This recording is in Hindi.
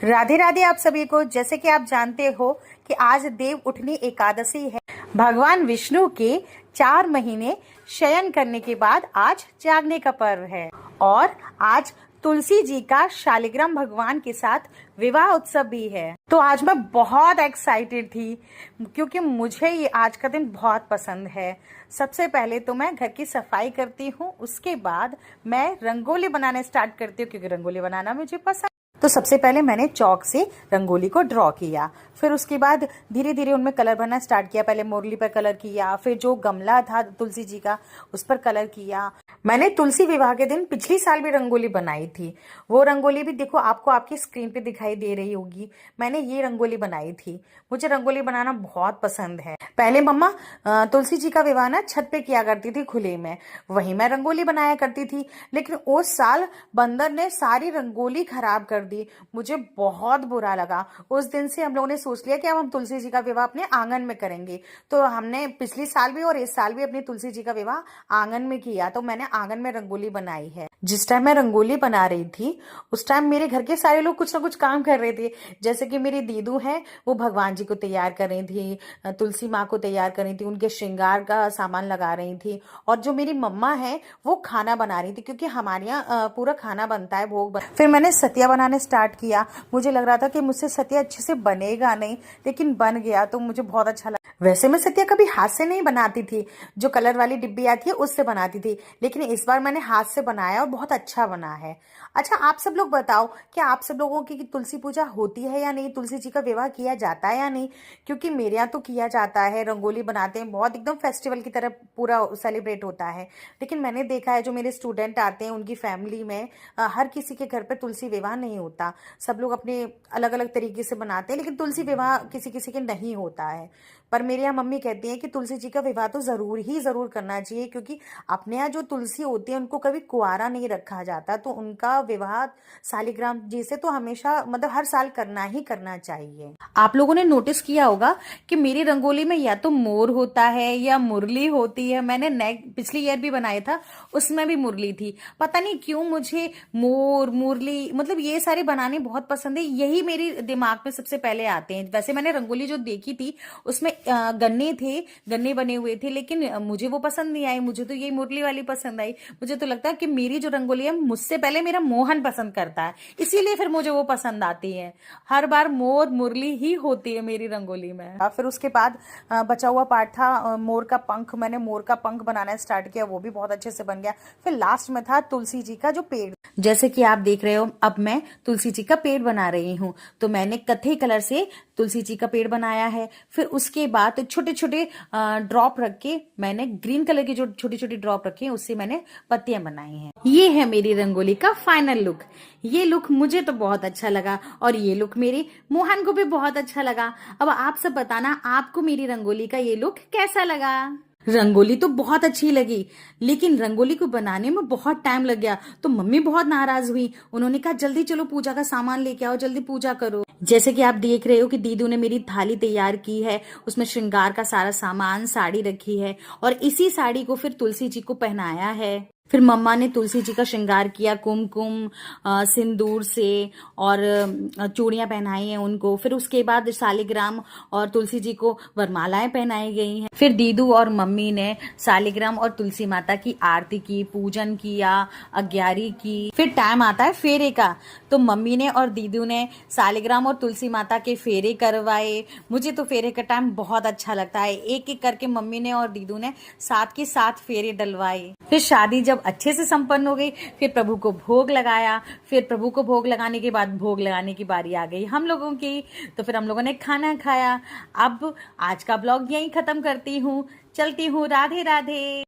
राधे राधे आप सभी को। जैसे कि आप जानते हो कि आज देव उठनी एकादशी है। भगवान विष्णु के 4 महीने शयन करने के बाद आज जागने का पर्व है और आज तुलसी जी का शालिग्राम भगवान के साथ विवाह उत्सव भी है। तो आज मैं बहुत एक्साइटेड थी क्योंकि मुझे ये आज का दिन बहुत पसंद है। सबसे पहले तो मैं घर की सफाई करती हूँ, उसके बाद मैं रंगोली बनाने स्टार्ट करती हूँ क्योंकि रंगोली बनाना मुझे पसंद। तो सबसे पहले मैंने चौक से रंगोली को ड्रॉ किया, फिर उसके बाद धीरे धीरे उनमें कलर भरना स्टार्ट किया। पहले मुरली पर कलर किया, फिर जो गमला था तुलसी जी का उस पर कलर किया। मैंने तुलसी विवाह के दिन पिछली साल भी रंगोली बनाई थी। वो रंगोली भी देखो आपको आपकी स्क्रीन पे दिखाई दे रही होगी। मैंने ये रंगोली बनाई थी। मुझे रंगोली बनाना बहुत पसंद है। पहले मम्मा तुलसी जी का विवाह ना छत पे किया करती थी खुले में, वहीं मैं रंगोली बनाया करती थी। लेकिन उस साल बंदर ने सारी रंगोली खराब कर दी। मुझे बहुत बुरा लगा। उस दिन से हम लोगों ने सोच लिया कि अब हम तुलसी जी का विवाह अपने आंगन में करेंगे। तो हमने पिछली साल भी और इस साल भी अपनी तुलसी जी का विवाह आंगन में किया। तो मैंने आंगन में रंगोली बनाई है। जिस टाइम मैं रंगोली बना रही थी उस टाइम मेरे घर के सारे लोग कुछ ना कुछ काम कर रहे थे। जैसे कि मेरी दीदू है, वो भगवान जी को तैयार कर रही थी, तुलसी माँ को तैयार कर रही थी, उनके श्रृंगार का सामान लगा रही थी। और जो मेरी मम्मा है वो खाना बना रही थी क्योंकि हमारे यहाँ पूरा खाना बनता है, भोग फिर मैंने सतिया बनाने स्टार्ट किया। मुझे लग रहा था कि मुझसे सतिया अच्छे से बनेगा नहीं, लेकिन बन गया तो मुझे बहुत अच्छा लगा। वैसे मैं सतिया कभी हाथ से नहीं बनाती थी, जो कलर वाली डिब्बी आती है उससे बनाती थी, लेकिन इस बार मैंने हाथ से बनाया और बहुत अच्छा बना है। अच्छा, आप सब लोग बताओ कि आप सब लोगों की तुलसी पूजा होती है या नहीं, तुलसी जी का विवाह किया जाता है या नहीं? क्योंकि मेरे यहाँ तो किया जाता है, रंगोली बनाते हैं, बहुत एकदम फेस्टिवल की तरह पूरा सेलिब्रेट होता है। लेकिन मैंने देखा है जो मेरे स्टूडेंट आते हैं उनकी फैमिली में हर किसी के घर पे तुलसी विवाह नहीं होता। सब लोग अपने अलग अलग तरीके से बनाते हैं, लेकिन तुलसी विवाह किसी किसी के नहीं होता है। पर मेरे यहाँ मम्मी कहती हैं कि तुलसी जी का विवाह तो जरूर करना चाहिए, क्योंकि अपने यहाँ जो तुलसी होती है उनको कभी कुंवारा नहीं रखा जाता। तो उनका विवाह शालिग्राम जी से तो हमेशा मतलब हर साल करना ही करना चाहिए। आप लोगों ने नोटिस किया होगा कि मेरी रंगोली में या तो मोर होता है या मुरली होती है। मैंने पिछली ईयर भी बनाया था, उसमें भी मुरली थी। पता नहीं क्यों मुझे मोर मुरली मतलब ये सारे बनाने बहुत पसंद है, यही मेरे दिमाग में सबसे पहले आते हैं। वैसे मैंने रंगोली जो देखी थी उसमें गन्ने थे, गन्ने बने हुए थे, लेकिन मुझे वो पसंद नहीं आई। मुझे तो यही मुरली वाली पसंद आई। मुझे तो लगता है कि मेरी जो रंगोली है मुझसे पहले मेरा मोहन पसंद करता है, इसीलिए फिर मुझे वो पसंद आती है। हर बार मोर मुरली ही होती है मेरी रंगोली में। फिर उसके बाद बचा हुआ पार्ट था मोर का पंख। मैंने मोर का पंख बनाना स्टार्ट किया, वो भी बहुत अच्छे से बन गया। फिर लास्ट में था तुलसी जी का जो पेड़। जैसे कि आप देख रहे हो अब मैं तुलसी जी का पेड़ बना रही हूँ। तो मैंने कत्थई कलर से तुलसी जी का पेड़ बनाया है। फिर उसके बाद छोटे छोटे ड्रॉप रख के मैंने ग्रीन कलर की जो छोटी छोटी ड्रॉप रखी है उससे मैंने पत्तियां बनाई हैं। ये है मेरी रंगोली का फाइनल लुक। ये लुक मुझे तो बहुत अच्छा लगा और ये लुक मेरे मोहन को भी बहुत अच्छा लगा। अब आप सब बताना आपको मेरी रंगोली का ये लुक कैसा लगा। रंगोली तो बहुत अच्छी लगी, लेकिन रंगोली को बनाने में बहुत टाइम लग गया। तो मम्मी बहुत नाराज हुई। उन्होंने कहा जल्दी चलो पूजा का सामान लेके आओ, जल्दी पूजा करो। जैसे कि आप देख रहे हो कि दीदी ने मेरी थाली तैयार की है, उसमें श्रृंगार का सारा सामान, साड़ी रखी है और इसी साड़ी को फिर तुलसी जी को पहनाया है। फिर मम्मा ने तुलसी जी का श्रृंगार किया कुमकुम सिंदूर से और चूड़ियां पहनाई हैं उनको। फिर उसके बाद शालिग्राम और तुलसी जी को वरमालाएं पहनाई गई हैं। फिर दीदू और मम्मी ने शालिग्राम और तुलसी माता की आरती की, पूजन किया, अग्यारी की। फिर टाइम आता है फेरे का, तो मम्मी ने और दीदू ने शालिग्राम और तुलसी माता के फेरे करवाए। मुझे तो फेरे का टाइम बहुत अच्छा लगता है। एक एक करके मम्मी ने और दीदू ने 7 के 7 फेरे डलवाए। फिर शादी जब अच्छे से संपन्न हो गई, फिर प्रभु को भोग लगाया। फिर प्रभु को भोग लगाने के बाद भोग लगाने की बारी आ गई हम लोगों की। तो फिर हम लोगों ने खाना खाया। अब आज का ब्लॉग यहीं खत्म करती हूँ, चलती हूँ। राधे राधे।